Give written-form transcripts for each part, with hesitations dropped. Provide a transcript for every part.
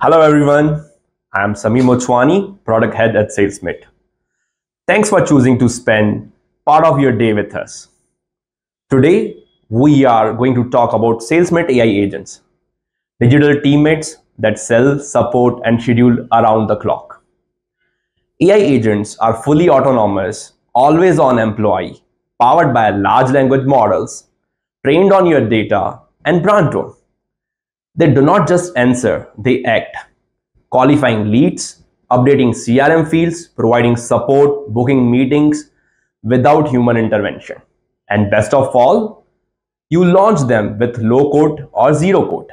Hello everyone, I am Samir Mochwani, Product Head at SalesMate. Thanks for choosing to spend part of your day with us. Today, we are going to talk about SalesMate AI agents, digital teammates that sell, support, and schedule around the clock. AI agents are fully autonomous, always on employee, powered by large language models, trained on your data and brand tone. They do not just answer, they act, qualifying leads, updating CRM fields, providing support, booking meetings without human intervention. And best of all, you launch them with low code or zero code.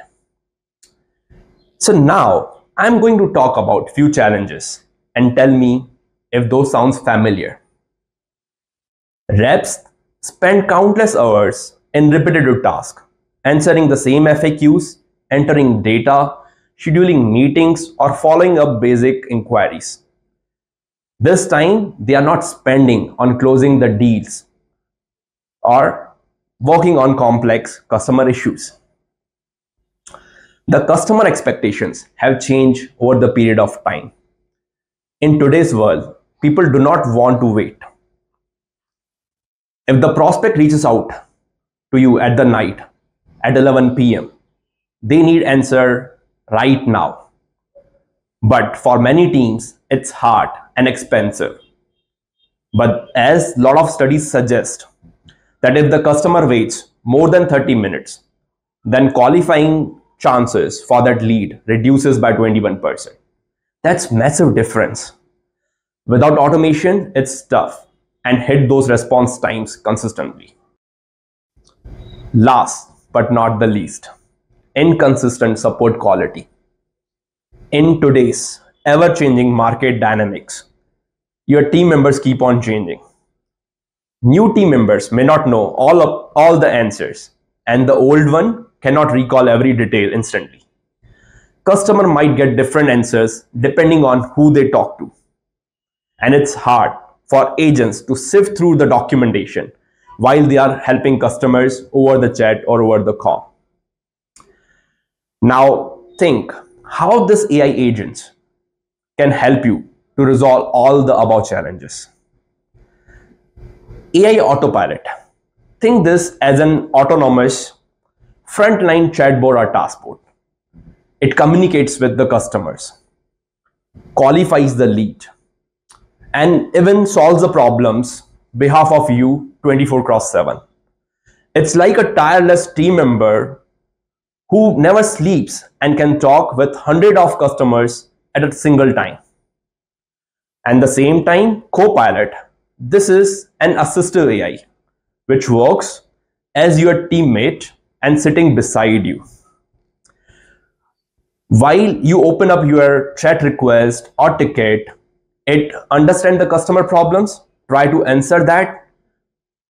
So now I'm going to talk about few challenges and tell me if those sounds familiar. Reps spend countless hours in repetitive tasks, answering the same FAQs, entering data, scheduling meetings, or following up basic inquiries. This time, they are not spending on closing the deals or working on complex customer issues. The customer expectations have changed over the period of time. In today's world, people do not want to wait. If the prospect reaches out to you at the night at 11 p.m., they need answer right now. But for many teams, it's hard and expensive. But as a lot of studies suggest, that if the customer waits more than 30 minutes, then qualifying chances for that lead reduces by 21%. That's massive difference. Without automation, it's tough and hit those response times consistently. Last but not the least, inconsistent support quality. In today's ever-changing market dynamics, your team members keep on changing. New team members may not know all the answers, and the old one cannot recall every detail instantly. Customer might get different answers depending on who they talk to. And it's hard for agents to sift through the documentation while they are helping customers over the chat or over the call. Now think how this AI agents can help you to resolve all the above challenges. AI Autopilot. Think this as an autonomous frontline chatbot or taskbot. It communicates with the customers, qualifies the lead, and even solves the problems behalf of you 24/7. It's like a tireless team member who never sleeps and can talk with hundreds of customers at a single time. And the same time, Copilot. This is an assistive AI which works as your teammate and sitting beside you. While you open up your chat request or ticket, it understands the customer problems, try to answer that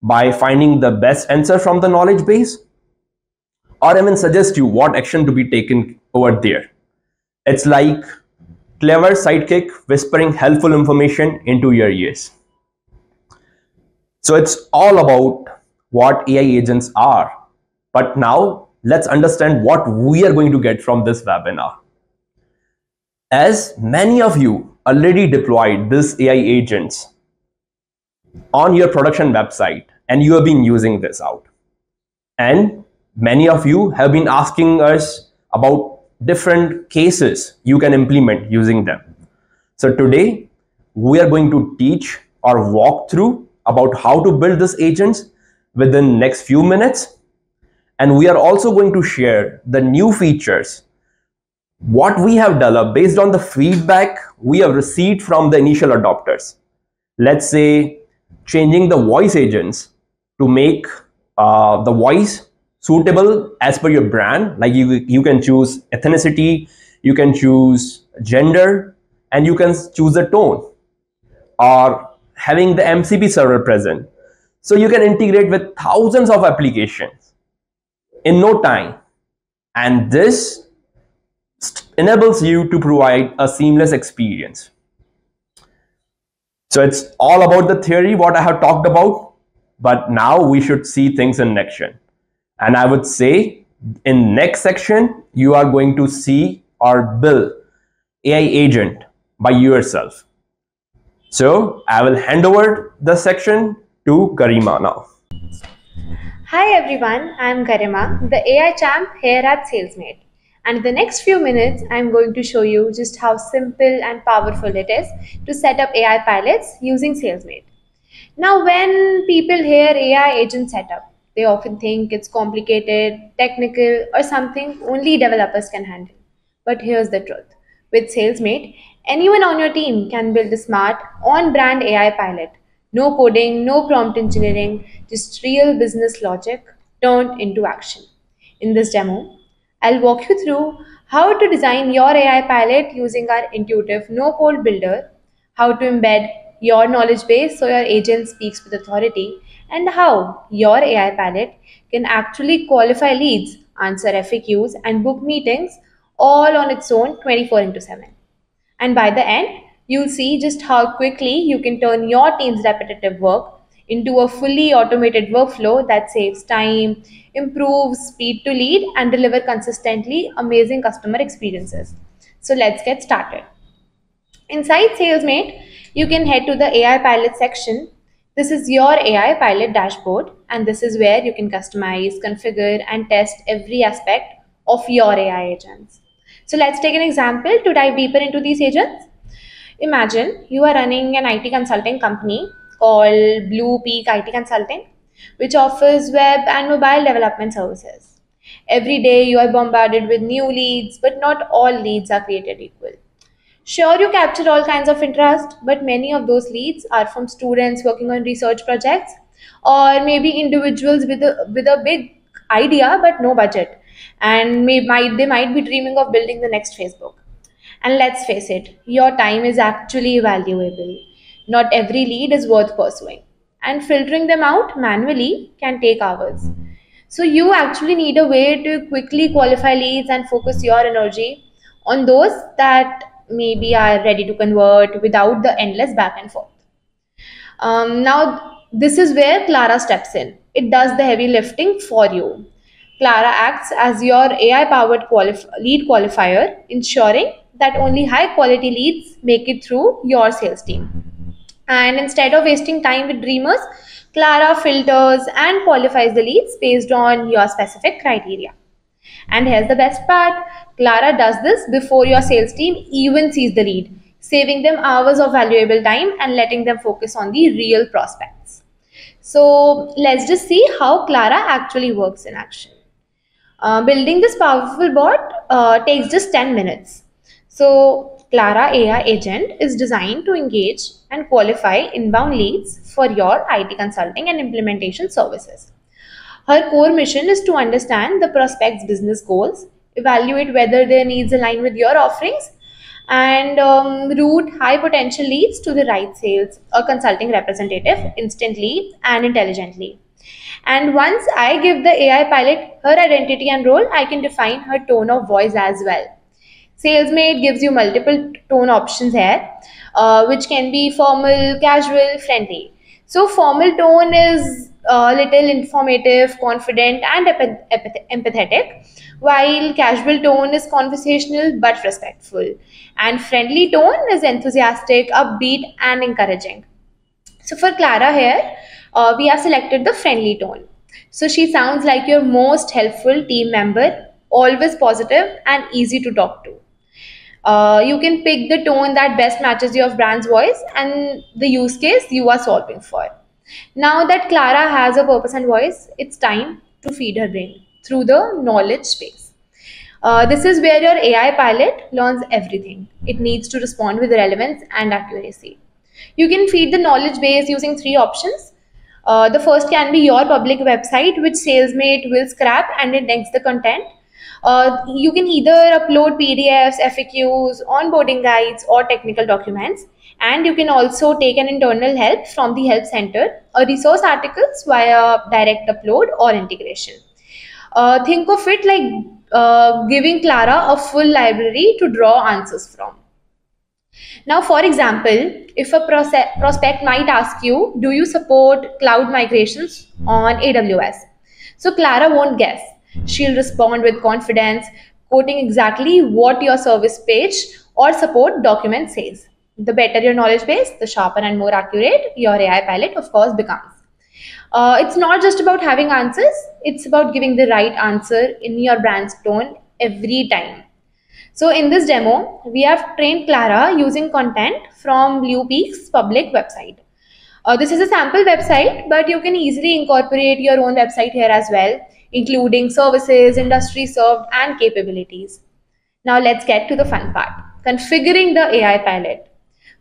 by finding the best answer from the knowledge base, or even suggest you what action to be taken over there. It's like clever sidekick whispering helpful information into your ears. So it's all about what AI agents are. But now let's understand what we are going to get from this webinar. As many of you already deployed these AI agents on your production website and you have been using this out. And many of you have been asking us about different cases you can implement using them. So today we are going to teach or walk through about how to build these agents within next few minutes. And we are also going to share the new features, what we have developed based on the feedback we have received from the initial adopters. Let's say changing the voice agents to make the voice suitable as per your brand. Like you can choose ethnicity, you can choose gender, and you can choose the tone, or having the MCP server present. So you can integrate with thousands of applications in no time. And this enables you to provide a seamless experience. So it's all about the theory, what I have talked about, but now we should see things in action. And I would say in next section, you are going to see or build AI agent by yourself. So I will hand over the section to Garima now. Hi everyone, I'm Garima, the AI champ here at SalesMate. And in the next few minutes, I'm going to show you just how simple and powerful it is to set up AI pilots using SalesMate. Now, when people hear AI agent setup, they often think it's complicated, technical, or something only developers can handle. But here's the truth. With SalesMate, anyone on your team can build a smart, on-brand AI pilot. No coding, no prompt engineering, just real business logic turned into action. In this demo, I'll walk you through how to design your AI pilot using our intuitive no-code builder, how to embed your knowledge base so your agent speaks with authority, and how your AI pilot can actually qualify leads, answer FAQs, and book meetings all on its own 24/7. And by the end, you'll see just how quickly you can turn your team's repetitive work into a fully automated workflow that saves time, improves speed to lead, and deliver consistently amazing customer experiences. So let's get started. Inside SalesMate, you can head to the AI pilot section. This is your AI pilot dashboard, and this is where you can customize, configure, and test every aspect of your AI agents. So let's take an example to dive deeper into these agents. Imagine you are running an IT consulting company called Blue Peak IT Consulting, which offers web and mobile development services. Every day you are bombarded with new leads, but not all leads are created equal. Sure, you capture all kinds of interest, but many of those leads are from students working on research projects, or maybe individuals with a big idea but no budget, and they might be dreaming of building the next Facebook. And let's face it, your time is actually valuable. Not every lead is worth pursuing, and filtering them out manually can take hours. So you actually need a way to quickly qualify leads and focus your energy on those that maybe are ready to convert without the endless back and forth. Now, this is where Clara steps in. It does the heavy lifting for you. Clara acts as your AI powered lead qualifier, ensuring that only high quality leads make it through your sales team. And instead of wasting time with dreamers, Clara filters and qualifies the leads based on your specific criteria. And here's the best part, Clara does this before your sales team even sees the lead, saving them hours of valuable time and letting them focus on the real prospects. So let's just see how Clara actually works in action. Building this powerful bot takes just 10 minutes. So Clara AI agent is designed to engage and qualify inbound leads for your IT consulting and implementation services. Her core mission is to understand the prospect's business goals, evaluate whether their needs align with your offerings, and route high potential leads to the right sales or consulting representative instantly and intelligently. And once I give the AI pilot her identity and role, I can define her tone of voice as well. SalesMate gives you multiple tone options here, which can be formal, casual, friendly. So formal tone is a little informative, confident, and empathetic, while casual tone is conversational but respectful, and friendly tone is enthusiastic, upbeat, and encouraging. So for Clara here, we have selected the friendly tone. So she sounds like your most helpful team member, always positive and easy to talk to. You can pick the tone that best matches your brand's voice and the use case you are solving for. Now that Clara has a purpose and voice, it's time to feed her brain through the knowledge space. This is where your AI pilot learns everything. It needs to respond with relevance and accuracy. You can feed the knowledge base using three options. The first can be your public website, which SalesMate will scrap and index the content. You can either upload PDFs, FAQs, onboarding guides, or technical documents. And you can also take an internal help from the help center or resource articles via direct upload or integration. Think of it like giving Clara a full library to draw answers from. Now, for example, if a prospect might ask you, do you support cloud migrations on AWS? So Clara won't guess. She'll respond with confidence. quoting exactly what your service page or support document says. The better your knowledge base, the sharper and more accurate your AI pilot, of course, becomes. It's not just about having answers, it's about giving the right answer in your brand's tone every time. So in this demo, we have trained Clara using content from Bluepeak's public website. This is a sample website, but you can easily incorporate your own website here as well, including services, industry served, and capabilities. Now let's get to the fun part, configuring the AI pilot.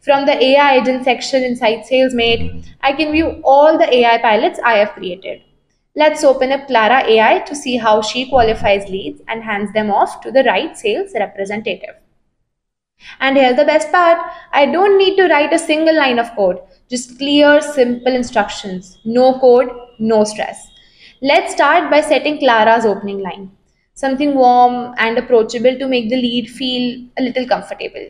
From the AI agent section inside SalesMate, I can view all the AI pilots I have created. Let's open up Clara AI to see how she qualifies leads and hands them off to the right sales representative. And here's the best part, I don't need to write a single line of code, just clear, simple instructions. No code, no stress. Let's start by setting Clara's opening line. Something warm and approachable to make the lead feel a little comfortable.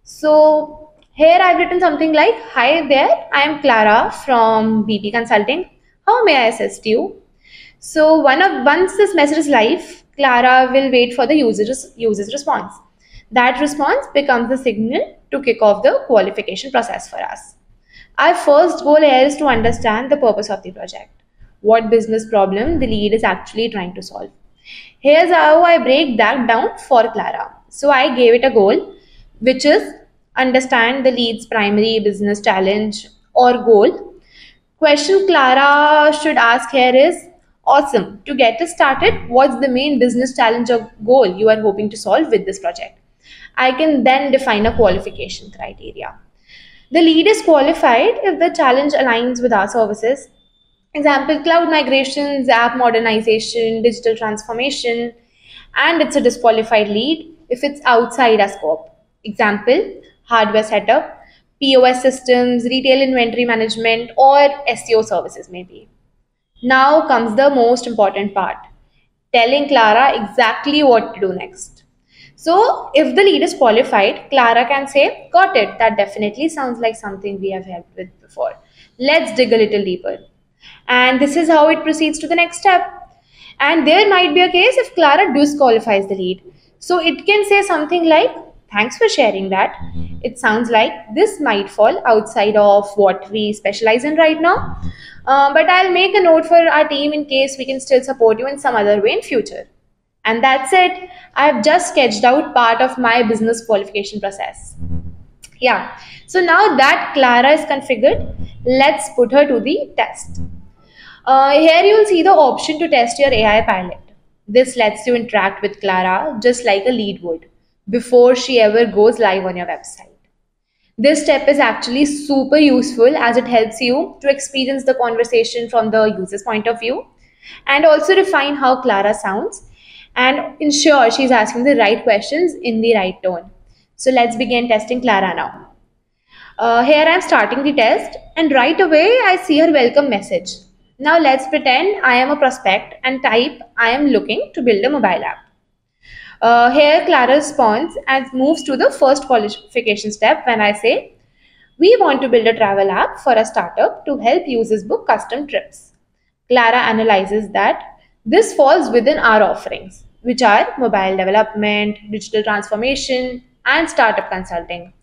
So here I've written something like, hi there, I am Clara from BP Consulting. How may I assist you? So once this message is live, Clara will wait for the user's response. That response becomes the signal to kick off the qualification process for us. Our first goal here is to understand the purpose of the project. What business problem the lead is actually trying to solve. Here's how I break that down for Clara. So I gave it a goal, which is understand the lead's primary business challenge or goal. Question Clara should ask here is, awesome, to get us started, what's the main business challenge or goal you are hoping to solve with this project? I can then define a qualification criteria. The lead is qualified if the challenge aligns with our services. Example, cloud migrations, app modernization, digital transformation, and it's a disqualified lead if it's outside our scope. Example, hardware setup, POS systems, retail inventory management, or SEO services maybe. Now comes the most important part, telling Clara exactly what to do next. So if the lead is qualified, Clara can say, got it, that definitely sounds like something we have helped with before. Let's dig a little deeper. And this is how it proceeds to the next step. And there might be a case if Clara disqualifies the lead. So it can say something like, thanks for sharing that. It sounds like this might fall outside of what we specialize in right now. But I'll make a note for our team in case we can still support you in some other way in future. And that's it. I've just sketched out part of my business qualification process. Yeah. So now that Clara is configured, let's put her to the test. Here you'll see the option to test your AI pilot. This lets you interact with Clara just like a lead would before she ever goes live on your website. This step is actually super useful as it helps you to experience the conversation from the user's point of view and also refine how Clara sounds and ensure she's asking the right questions in the right tone. So let's begin testing Clara now. Here I'm starting the test and right away I see her welcome message. Now let's pretend I am a prospect and type I am looking to build a mobile app. Here Clara responds and moves to the first qualification step when I say, we want to build a travel app for a startup to help users book custom trips. Clara analyzes that this falls within our offerings, which are mobile development, digital transformation, and startup consulting.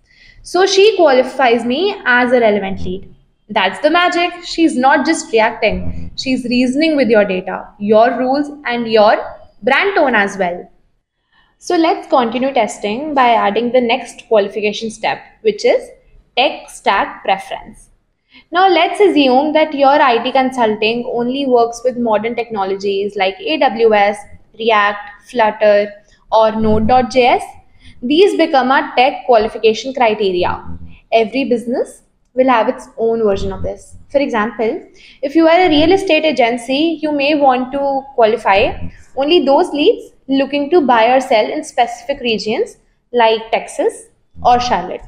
So she qualifies me as a relevant lead. That's the magic. She's not just reacting, she's reasoning with your data, your rules, and your brand tone as well. So let's continue testing by adding the next qualification step, which is tech stack preference. Now let's assume that your IT consulting only works with modern technologies like AWS, React, Flutter, or Node.js. These become our tech qualification criteria. Every business will have its own version of this. For example, if you are a real estate agency, you may want to qualify only those leads looking to buy or sell in specific regions like Texas or Charlotte.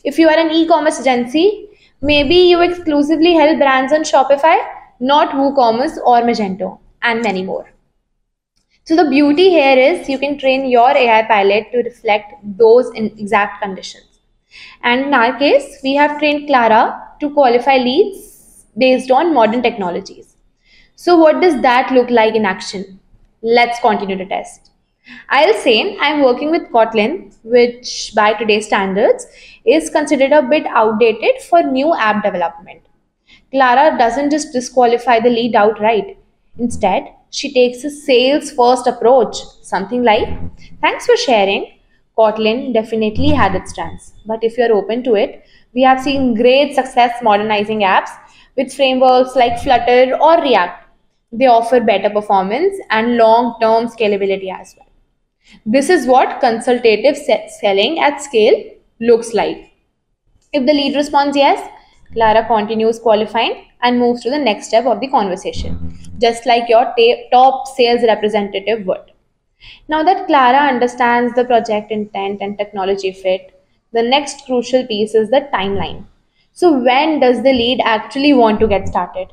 If you are an e-commerce agency, maybe you exclusively help brands on Shopify, not WooCommerce or Magento, and many more. So the beauty here is you can train your AI pilot to reflect those exact conditions. And in our case, we have trained Clara to qualify leads based on modern technologies. So what does that look like in action? Let's continue to test. I'll say I'm working with Kotlin, which by today's standards is considered a bit outdated for new app development. Clara doesn't just disqualify the lead outright. Instead, she takes a sales first approach, something like, thanks for sharing. Kotlin definitely had its strengths, but if you're open to it, we have seen great success modernizing apps with frameworks like Flutter or React. They offer better performance and long term scalability as well. This is what consultative selling at scale looks like. If the lead responds yes, Clara continues qualifying and moves to the next step of the conversation, just like your top sales representative would. Now that Clara understands the project intent and technology fit, the next crucial piece is the timeline. So, when does the lead actually want to get started?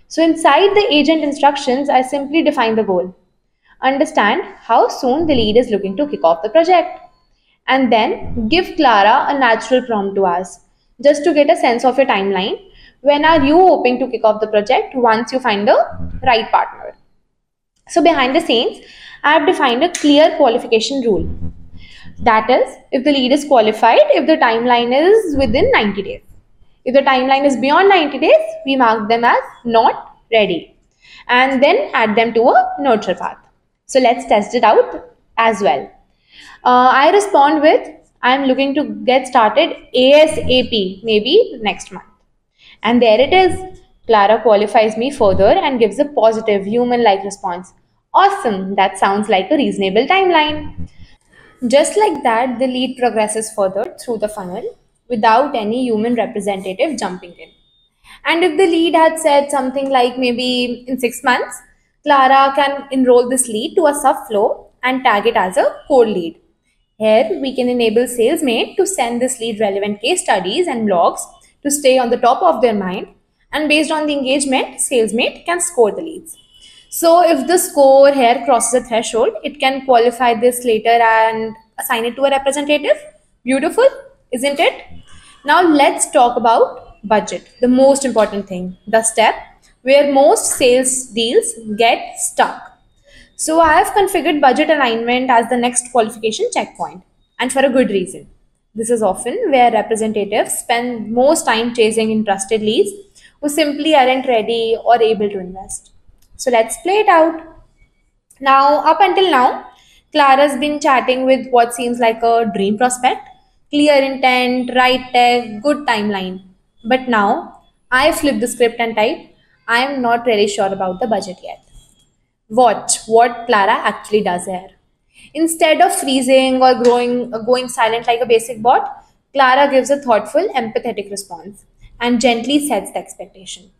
So, inside the agent instructions, I simply define the goal. Understand how soon the lead is looking to kick off the project, and then give Clara a natural prompt to ask, just to get a sense of your timeline. When are you hoping to kick off the project once you find the right partner? So, behind the scenes, I have defined a clear qualification rule. That is, if the lead is qualified, if the timeline is within 90 days. If the timeline is beyond 90 days, we mark them as not ready and then add them to a nurture path. So let's test it out as well. I respond with, I'm looking to get started ASAP, maybe next month. And there it is. Clara qualifies me further and gives a positive human like response. Awesome, that sounds like a reasonable timeline. Just like that, the lead progresses further through the funnel without any human representative jumping in. And if the lead had said something like maybe in 6 months, Clara can enroll this lead to a subflow and tag it as a core lead. Here, we can enable SalesMate to send this lead relevant case studies and blogs to stay on the top of their mind. And based on the engagement, SalesMate can score the leads. So if the score here crosses a threshold, it can qualify this later and assign it to a representative. Beautiful, isn't it? Now let's talk about budget, the most important thing, the step where most sales deals get stuck. So I have configured budget alignment as the next qualification checkpoint, and for a good reason. This is often where representatives spend most time chasing interested leads who simply aren't ready or able to invest. So let's play it out. Now, up until now, Clara's been chatting with what seems like a dream prospect, clear intent, right tech, good timeline. But now, I flip the script and type, I'm not really sure about the budget yet. Watch what Clara actually does here. Instead of freezing or going silent like a basic bot, Clara gives a thoughtful, empathetic response and gently sets the expectation.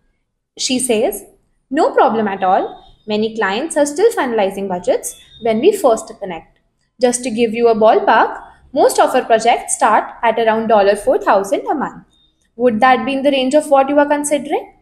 She says, no problem at all. Many clients are still finalizing budgets when we first connect. Just to give you a ballpark, most of our projects start at around $4,000 a month. Would that be in the range of what you are considering?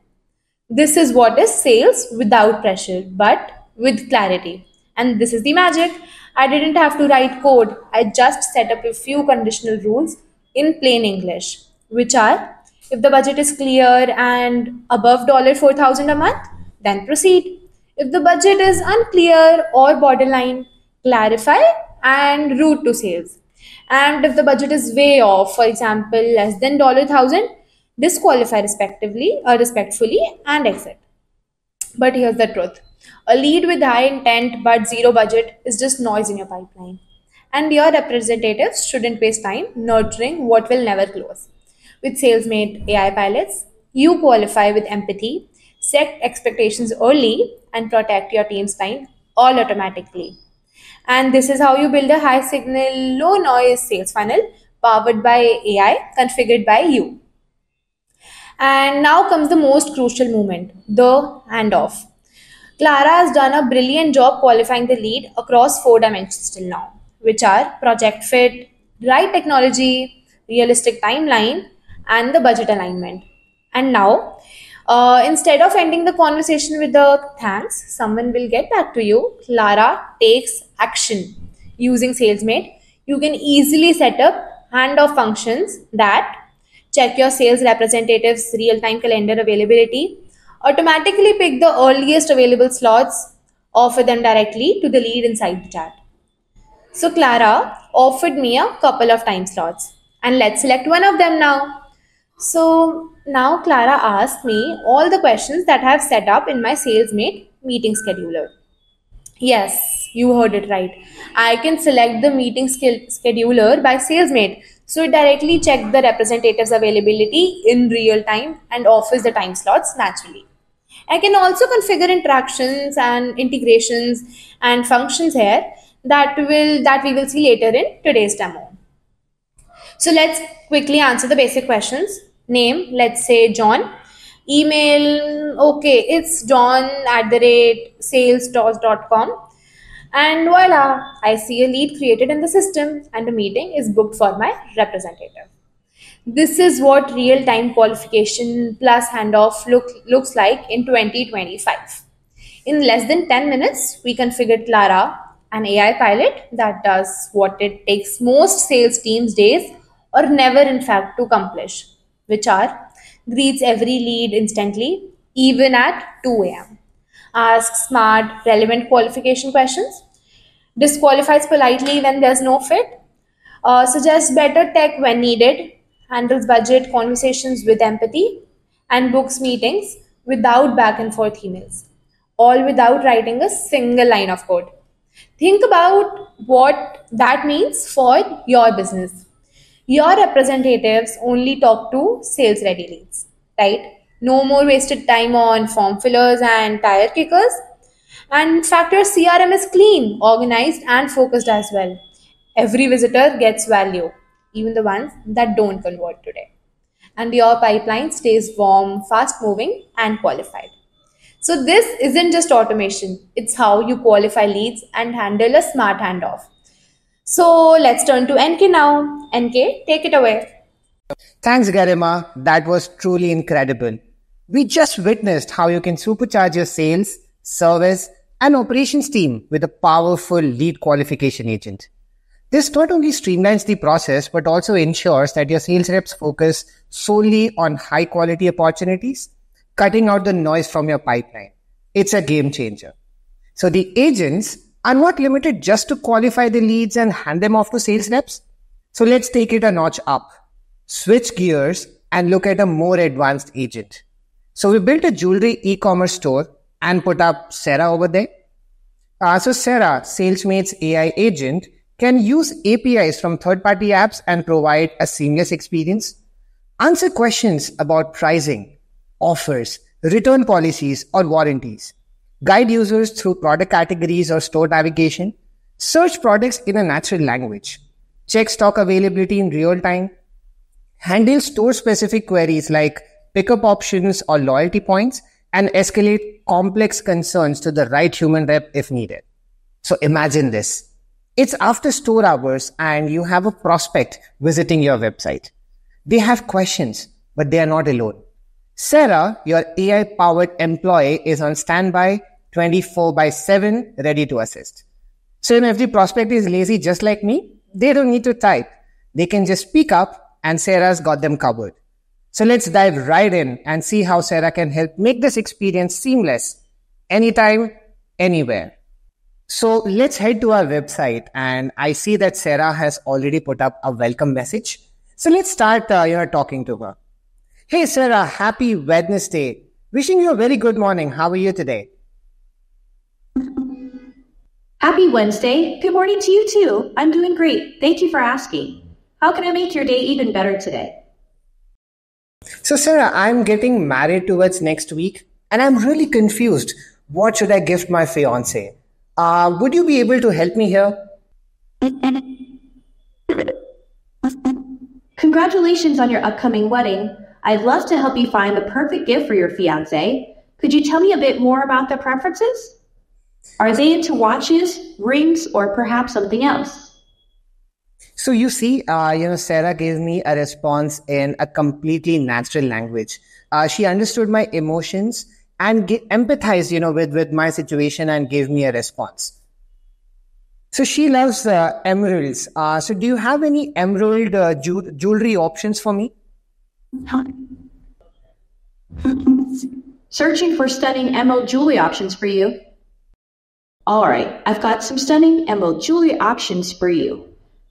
This is what is sales without pressure, but with clarity. And this is the magic. I didn't have to write code. I just set up a few conditional rules in plain English, which are if the budget is clear and above $4,000 a month, then proceed. If the budget is unclear or borderline, clarify and route to sales. And if the budget is way off, for example, less than $1,000, disqualify respectfully and exit. But here's the truth. A lead with high intent but zero budget is just noise in your pipeline. And your representatives shouldn't waste time nurturing what will never close. With SalesMate AI pilots, you qualify with empathy, set expectations early, and protect your team's time all automatically. And this is how you build a high signal, low noise sales funnel powered by AI, configured by you. And now comes the most crucial moment, the handoff. Clara has done a brilliant job qualifying the lead across 4 dimensions till now, which are project fit, right technology, realistic timeline, and the budget alignment. And now, instead of ending the conversation with the thanks, someone will get back to you, Clara takes action. Using SalesMate, you can easily set up handoff functions that check your sales representative's real-time calendar availability, automatically pick the earliest available slots, offer them directly to the lead inside the chat. So Clara offered me a couple of time slots, and let's select one of them now. So now Clara asked me all the questions that I have set up in my SalesMate meeting scheduler. Yes, you heard it right. I can select the meeting scheduler by SalesMate. So it directly checks the representative's availability in real time and offers the time slots naturally. I can also configure interactions and integrations and functions here that we will see later in today's demo. So let's quickly answer the basic questions. Name, let's say John. Email, okay, it's john at the rate salestos.com. And voila, I see a lead created in the system and a meeting is booked for my representative. This is what real time qualification plus handoff looks like in 2025. In less than 10 minutes, we configured Clara, an AI pilot that does what it takes most sales teams days or never, in fact, to accomplish, which are greets every lead instantly, even at 2 a.m. Asks smart, relevant qualification questions, disqualifies politely when there's no fit, suggests better tech when needed, handles budget conversations with empathy, and books meetings without back and forth emails, all without writing a single line of code. Think about what that means for your business. Your representatives only talk to sales ready leads, right? No more wasted time on form fillers and tire kickers. And in fact, your CRM is clean, organized, and focused as well. Every visitor gets value, even the ones that don't convert today. And your pipeline stays warm, fast moving, and qualified. So, this isn't just automation, it's how you qualify leads and handle a smart handoff. So, let's turn to NK now. NK, take it away. Thanks, Garima. That was truly incredible. We just witnessed how you can supercharge your sales, service, and operations team with a powerful lead qualification agent. This not only streamlines the process, but also ensures that your sales reps focus solely on high quality opportunities, cutting out the noise from your pipeline. It's a game changer. So the agents are not limited just to qualify the leads and hand them off to sales reps. So let's take it a notch up, switch gears, and look at a more advanced agent. So we built a jewelry e-commerce store and put up Sarah over there. So Sarah, SalesMate's AI agent, can use APIs from third-party apps and provide a seamless experience, answer questions about pricing, offers, return policies, or warranties, guide users through product categories or store navigation, search products in a natural language, check stock availability in real time, handle store-specific queries like pickup options or loyalty points, and escalate complex concerns to the right human rep if needed. So imagine this. It's after store hours and you have a prospect visiting your website. They have questions, but they are not alone. Sarah, your AI-powered employee, is on standby 24/7, ready to assist. So if the prospect is lazy just like me, they don't need to type. They can just speak up and Sarah's got them covered. So let's dive right in and see how Sarah can help make this experience seamless, anytime, anywhere. So let's head to our website, and I see that Sarah has already put up a welcome message. So let's start talking to her. Hey Sarah, happy Wednesday. Wishing you a very good morning. How are you today? Happy Wednesday. Good morning to you too. I'm doing great. Thank you for asking. How can I make your day even better today? So Sarah, I'm getting married towards next week and I'm really confused. What should I gift my fiance? Would you be able to help me here? Congratulations on your upcoming wedding. I'd love to help you find the perfect gift for your fiance. Could you tell me a bit more about their preferences? Are they into watches, rings, or perhaps something else? So you see, Sarah gave me a response in a completely natural language. She understood my emotions and empathized, with my situation and gave me a response. So she loves emeralds. So do you have any emerald jewelry options for me? Searching for stunning emerald jewelry options for you. All right, I've got some stunning emerald jewelry options for you.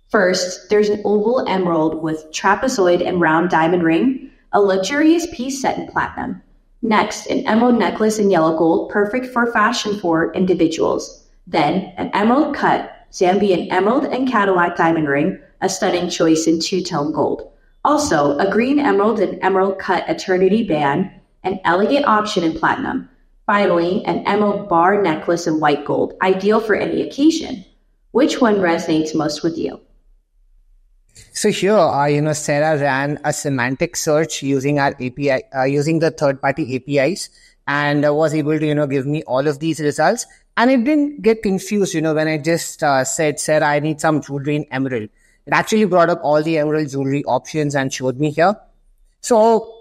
First, there's an oval emerald with trapezoid and round diamond ring, a luxurious piece set in platinum. Next, an emerald necklace in yellow gold, perfect for fashion for individuals. Then, an emerald cut Zambian emerald and Cadillac diamond ring, a stunning choice in two-tone gold. Also, a green emerald and emerald cut eternity band, an elegant option in platinum. Finally, an emerald bar necklace in white gold, ideal for any occasion. Which one resonates most with you? So here, Sarah ran a semantic search using our API, using the third-party APIs, and was able to, give me all of these results. And it didn't get confused, when I just said, Sarah, I need some jewelry in emerald. It actually brought up all the emerald jewelry options and showed me here. So,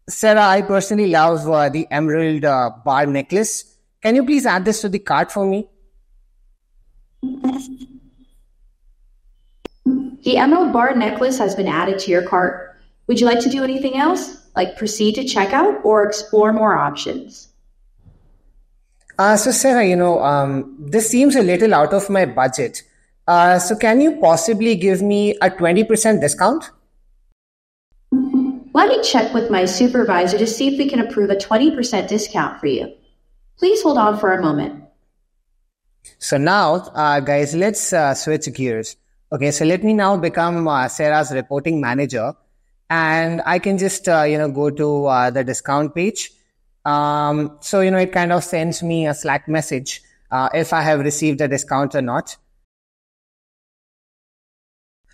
Sarah, I personally love the emerald bar necklace. Can you please add this to the cart for me? The emerald bar necklace has been added to your cart. Would you like to do anything else, like proceed to checkout or explore more options? So Sarah, this seems a little out of my budget. So can you possibly give me a 20% discount? Let me check with my supervisor to see if we can approve a 20% discount for you. Please hold on for a moment. So now, guys, let's switch gears. Okay, so let me now become Sarah's reporting manager, and I can just, go to the discount page. So, it kind of sends me a Slack message if I have received a discount or not.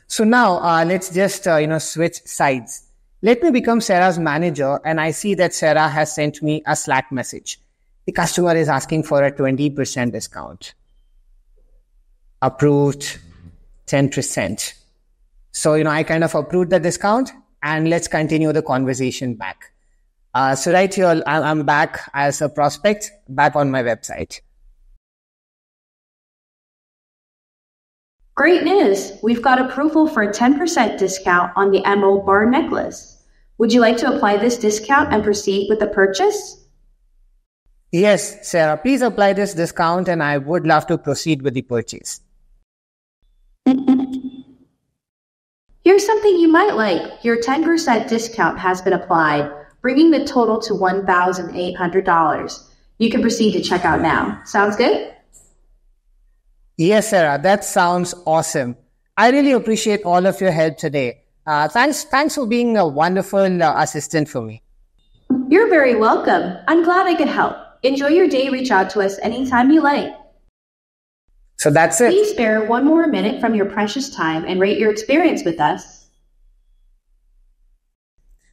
So now let's just, switch sides. Let me become Sarah's manager, and I see that Sarah has sent me a Slack message. The customer is asking for a 20% discount. Approved 10%. So, I kind of approved the discount, and let's continue the conversation back. So right here, I'm back as a prospect, back on my website. Great news! We've got approval for a 10% discount on the emerald bar necklace. Would you like to apply this discount and proceed with the purchase? Yes, Sarah, please apply this discount, and I would love to proceed with the purchase. Here's something you might like. Your 10% discount has been applied, bringing the total to $1,800. You can proceed to checkout now. Sounds good? Yes, Sarah, that sounds awesome. I really appreciate all of your help today. Thanks for being a wonderful assistant for me. You're very welcome. I'm glad I could help. Enjoy your day. Reach out to us anytime you like. So that's it. Please spare one more minute from your precious time and rate your experience with us.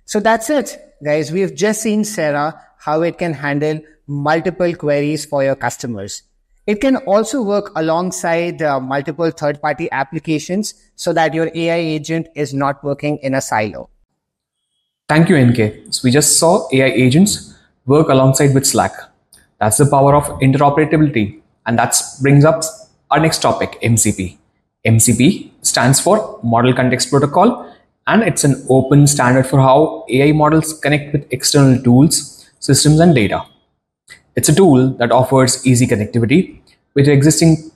So that's it, guys. We've just seen, Sarah, how it can handle multiple queries for your customers. It can also work alongside multiple third-party applications so that your AI agent is not working in a silo. Thank you, NK. So we just saw AI agents work alongside with Slack. That's the power of interoperability. And that brings up our next topic, MCP. MCP stands for Model Context Protocol, and it's an open standard for how AI models connect with external tools, systems, and data. It's a tool that offers easy connectivity with your existing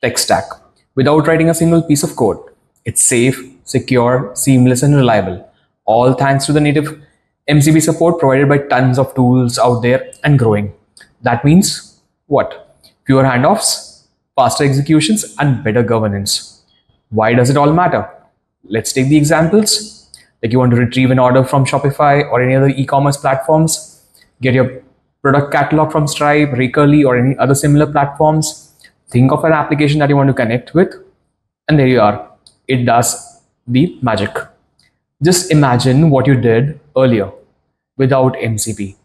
tech stack without writing a single piece of code. It's safe, secure, seamless, and reliable, all thanks to the native MCP support provided by tons of tools out there and growing. That means what? Fewer handoffs, faster executions, and better governance. Why does it all matter? Let's take the examples. Like you want to retrieve an order from Shopify or any other e-commerce platforms, get your product catalog from Stripe, Recurly, or any other similar platforms. Think of an application that you want to connect with, and there you are. It does the magic. Just imagine what you did earlier without MCP.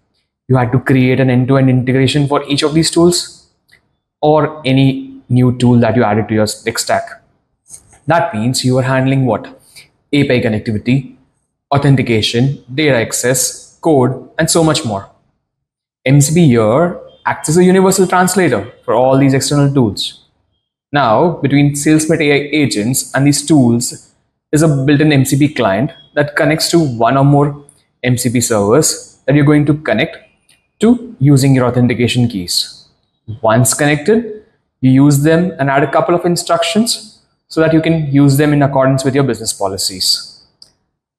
You had to create an end-to-end integration for each of these tools or any new tool that you added to your tech stack. That means you are handling what? API connectivity, authentication, data access, code, and so much more. MCP here acts as a universal translator for all these external tools. Now, between SalesMate AI agents and these tools is a built-in MCP client that connects to one or more MCP servers that you're going to connect to using your authentication keys. Once connected, You use them and add a couple of instructions so that you can use them in accordance with your business policies.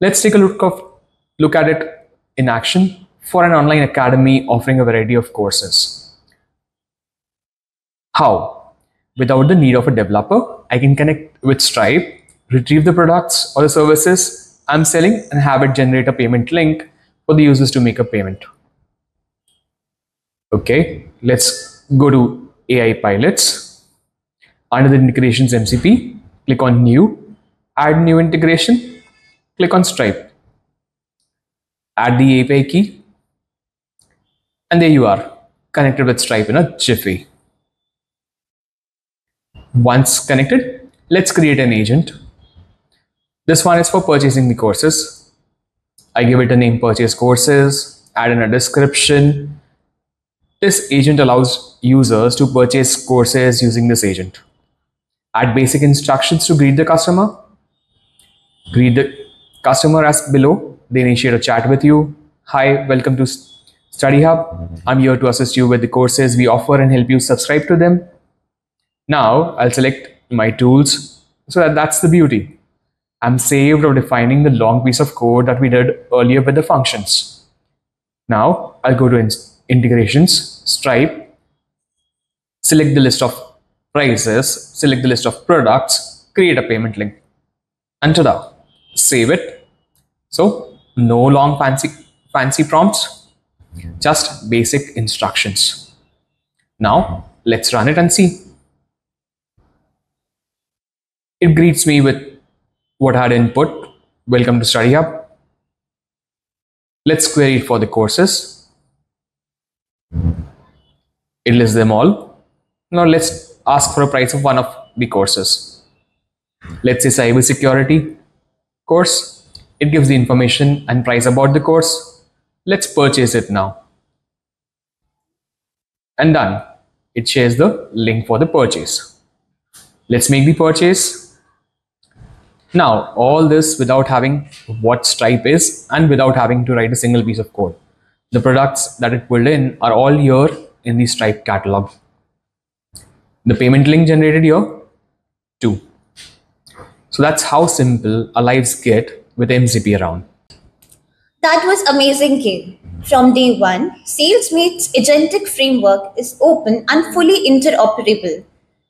Let's take a look at it in action for an online academy offering a variety of courses. How? Without the need of a developer, I can connect with Stripe, retrieve the products or the services I'm selling, and have it generate a payment link for the users to make a payment. Okay, let's go to AI pilots. Under the integrations MCP, click on new, add new integration, click on Stripe, add the API key, and there you are, connected with Stripe in a jiffy. Once connected, let's create an agent. This one is for purchasing the courses. I give it a name, purchase courses, add in a description. This agent allows users to purchase courses using this agent. Add basic instructions to greet the customer. Greet the customer as below. They initiate a chat with you. Hi, welcome to Study Hub. I'm here to assist you with the courses we offer and help you subscribe to them. Now I'll select my tools. So that's the beauty. I'm saved of defining the long piece of code that we did earlier with the functions. Now I'll go to integrations, Stripe, select the list of prices, select the list of products, create a payment link, and ta-da, save it. So no long fancy prompts, just basic instructions. Now let's run it and see. It greets me with what I had input. Welcome to Study Hub. Let's query it for the courses. It lists them all. Now let's ask for a price of one of the courses. Let's say cybersecurity course. It gives the information and price about the course. Let's purchase it now. And done. It shares the link for the purchase. Let's make the purchase. Now, all this without having what Stripe is and without having to write a single piece of code. The products that it pulled in are all here in the Stripe catalog. The payment link generated here, too. So that's how simple our lives get with MCP around. That was amazing, Kay. From day one, SalesMate's agentic framework is open and fully interoperable.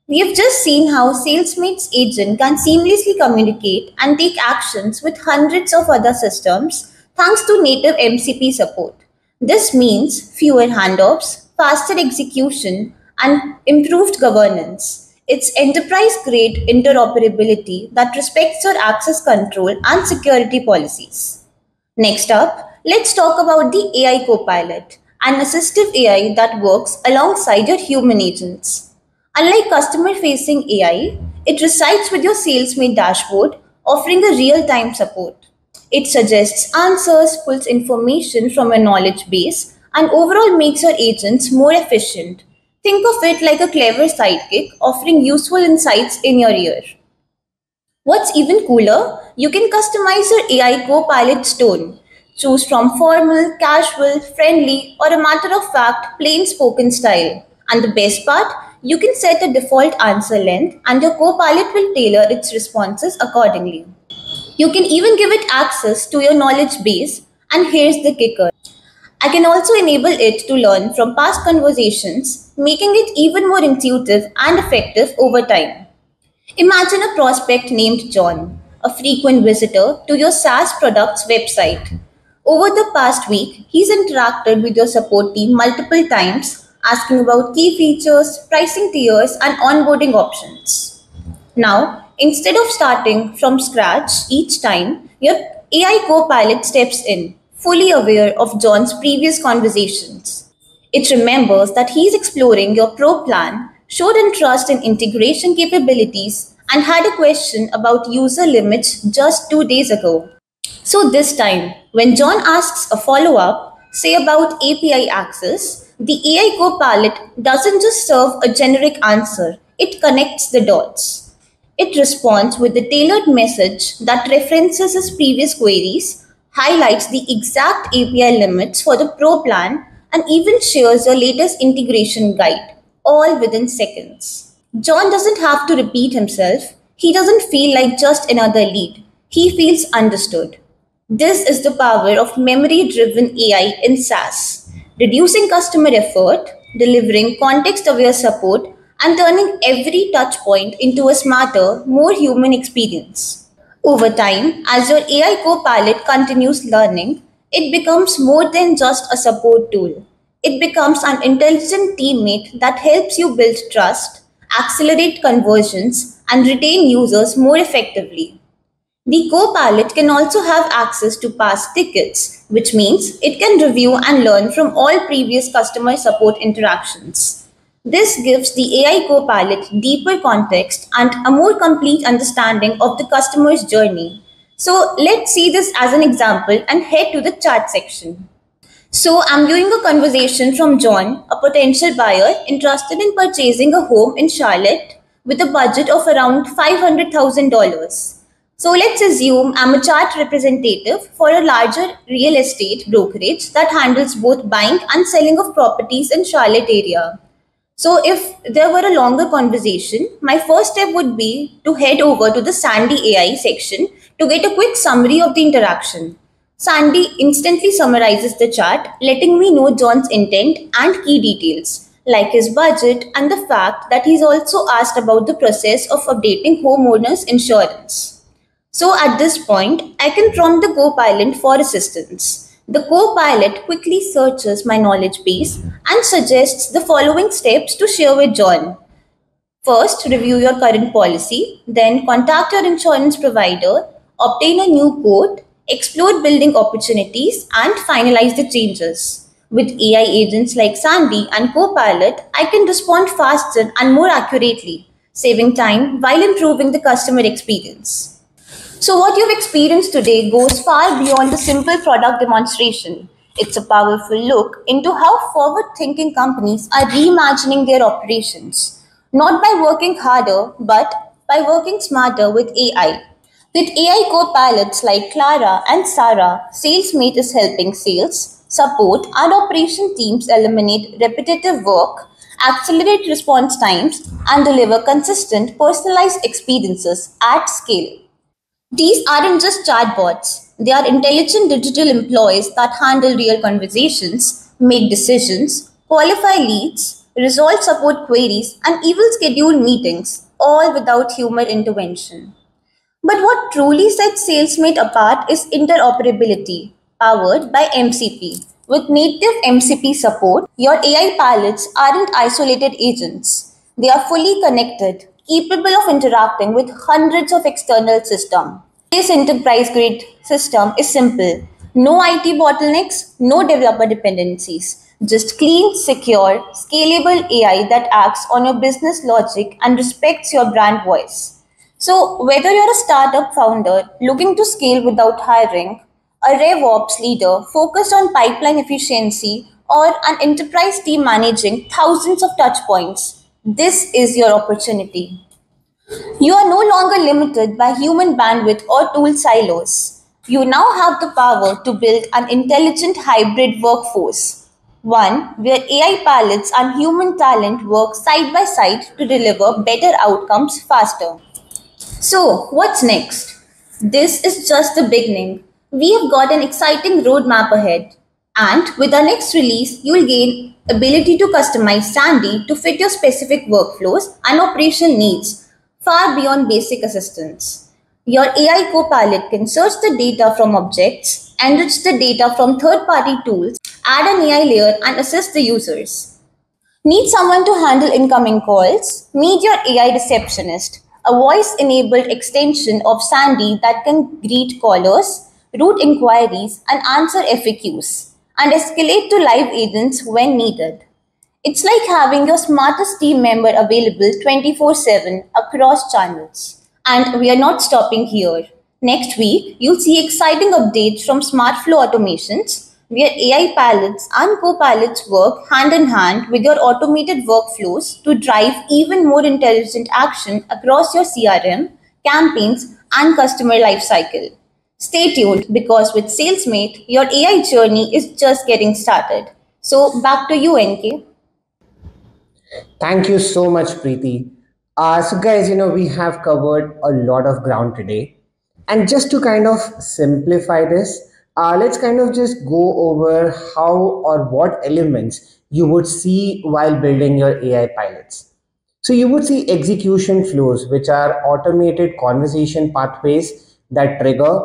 We have just seen how SalesMate's agent can seamlessly communicate and take actions with hundreds of other systems thanks to native MCP support. This means fewer handoffs, faster execution, and improved governance. It's enterprise-grade interoperability that respects your access control and security policies. Next up, let's talk about the AI Copilot, an assistive AI that works alongside your human agents. Unlike customer-facing AI, it resides with your SalesMate dashboard, offering a real-time support. It suggests answers, pulls information from a knowledge base, and overall makes your agents more efficient. Think of it like a clever sidekick offering useful insights in your ear. What's even cooler, you can customize your AI Copilot's tone. Choose from formal, casual, friendly, or a matter-of-fact, plain-spoken style. And the best part, you can set a default answer length and your Copilot will tailor its responses accordingly. You can even give it access to your knowledge base, and here's the kicker. I can also enable it to learn from past conversations, making it even more intuitive and effective over time. Imagine a prospect named John, a frequent visitor to your SaaS product's website. Over the past week, he's interacted with your support team multiple times, asking about key features, pricing tiers, and onboarding options. Now, instead of starting from scratch each time, your AI Copilot steps in, fully aware of John's previous conversations. It remembers that he's exploring your pro plan, showed interest in integration capabilities, and had a question about user limits just 2 days ago. So this time, when John asks a follow-up, say about API access, the AI Copilot doesn't just serve a generic answer, it connects the dots. It responds with a tailored message that references his previous queries, highlights the exact API limits for the Pro plan, and even shares your latest integration guide, all within seconds. John doesn't have to repeat himself. He doesn't feel like just another lead. He feels understood. This is the power of memory driven AI in SaaS, reducing customer effort, delivering context aware support, and turning every touch point into a smarter, more human experience. Over time, as your AI Copilot continues learning, it becomes more than just a support tool. It becomes an intelligent teammate that helps you build trust, accelerate conversions, and retain users more effectively. The Copilot can also have access to past tickets, which means it can review and learn from all previous customer support interactions. This gives the AI Copilot deeper context and a more complete understanding of the customer's journey. So let's see this as an example and head to the chat section. So I'm viewing a conversation from John, a potential buyer interested in purchasing a home in Charlotte with a budget of around $500,000. So let's assume I'm a chart representative for a larger real estate brokerage that handles both buying and selling of properties in Charlotte area. So if there were a longer conversation, my first step would be to head over to the Sandy AI section to get a quick summary of the interaction. Sandy instantly summarizes the chart, letting me know John's intent and key details, like his budget and the fact that he's also asked about the process of updating homeowners insurance. So at this point, I can prompt the Copilot for assistance. The Copilot quickly searches my knowledge base and suggests the following steps to share with John. First, review your current policy, then contact your insurance provider, obtain a new quote, explore building opportunities, and finalize the changes. With AI agents like Sandy and Copilot, I can respond faster and more accurately, saving time while improving the customer experience. So what you've experienced today goes far beyond the simple product demonstration. It's a powerful look into how forward-thinking companies are reimagining their operations, not by working harder, but by working smarter with AI. With AI co-pilots like Clara and Sarah, SalesMate is helping sales, support, and operation teams eliminate repetitive work, accelerate response times, and deliver consistent, personalized experiences at scale. These aren't just chatbots, they are intelligent digital employees that handle real conversations, make decisions, qualify leads, resolve support queries, and even schedule meetings, all without human intervention. But what truly sets SalesMate apart is interoperability, powered by MCP. With native MCP support, your AI pilots aren't isolated agents. They are fully connected, capable of interacting with hundreds of external systems. This enterprise-grade system is simple. No IT bottlenecks, no developer dependencies. Just clean, secure, scalable AI that acts on your business logic and respects your brand voice. So whether you're a startup founder looking to scale without hiring, a RevOps leader focused on pipeline efficiency, or an enterprise team managing thousands of touch points, this is your opportunity. You are no longer limited by human bandwidth or tool silos. You now have the power to build an intelligent hybrid workforce, one where AI pilots and human talent work side by side to deliver better outcomes faster. So, what's next? This is just the beginning. We have got an exciting roadmap ahead. And with our next release, you'll gain ability to customize Sandy to fit your specific workflows and operational needs, far beyond basic assistance. Your AI Copilot can search the data from objects, enrich the data from third-party tools, add an AI layer, and assist the users. Need someone to handle incoming calls? Meet your AI receptionist, a voice-enabled extension of Sandy that can greet callers, route inquiries, and answer FAQs, and escalate to live agents when needed. It's like having your smartest team member available 24/7 across channels. And we are not stopping here. Next week, you'll see exciting updates from SmartFlow Automations, where AI pilots and co-pilots work hand in hand with your automated workflows to drive even more intelligent action across your CRM, campaigns, and customer lifecycle. Stay tuned because with SalesMate, your AI journey is just getting started. So back to you, NK. Thank you so much, Preeti. So guys, we have covered a lot of ground today. And just to kind of simplify this, let's kind of just go over how or what elements you would see while building your AI pilots. So you would see execution flows, which are automated conversation pathways that trigger,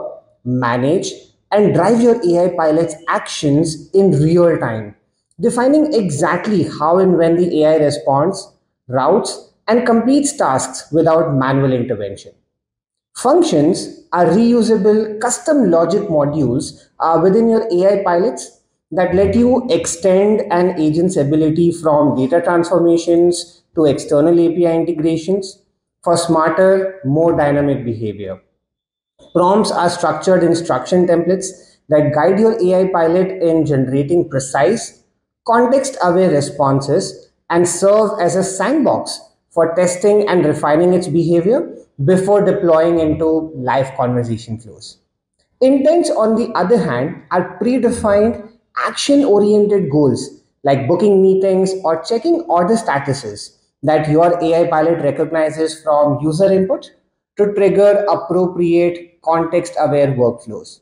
manage, and drive your AI pilot's actions in real time, defining exactly how and when the AI responds, routes, and completes tasks without manual intervention. Functions are reusable custom logic modules within your AI pilots that let you extend an agent's ability from data transformations to external API integrations for smarter, more dynamic behavior. Prompts are structured instruction templates that guide your AI pilot in generating precise, context aware responses and serve as a sandbox for testing and refining its behavior before deploying into live conversation flows. Intents, on the other hand, are predefined action oriented goals like booking meetings or checking order statuses that your AI pilot recognizes from user input to trigger appropriate context aware workflows.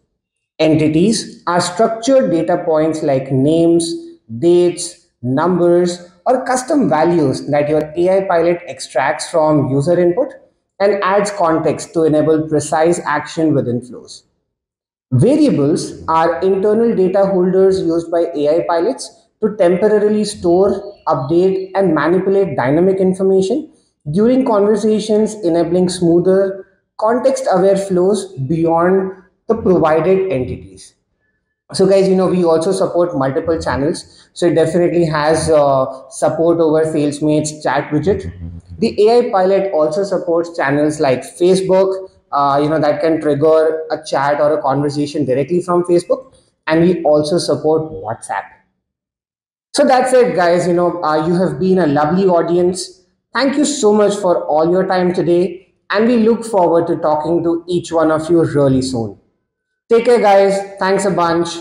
Entities are structured data points like names, dates, numbers, or custom values that your AI pilot extracts from user input and adds context to enable precise action within flows. Variables are internal data holders used by AI pilots to temporarily store, update, and manipulate dynamic information during conversations, enabling smoother, context aware flows beyond the provided entities. So guys, we also support multiple channels, so it definitely has support over SalesMate's chat widget. The AI pilot also supports channels like Facebook, that can trigger a chat or a conversation directly from Facebook, and we also support WhatsApp. So that's it, guys. You have been a lovely audience. Thank you so much for all your time today, and we look forward to talking to each one of you really soon. Take care, guys. Thanks a bunch.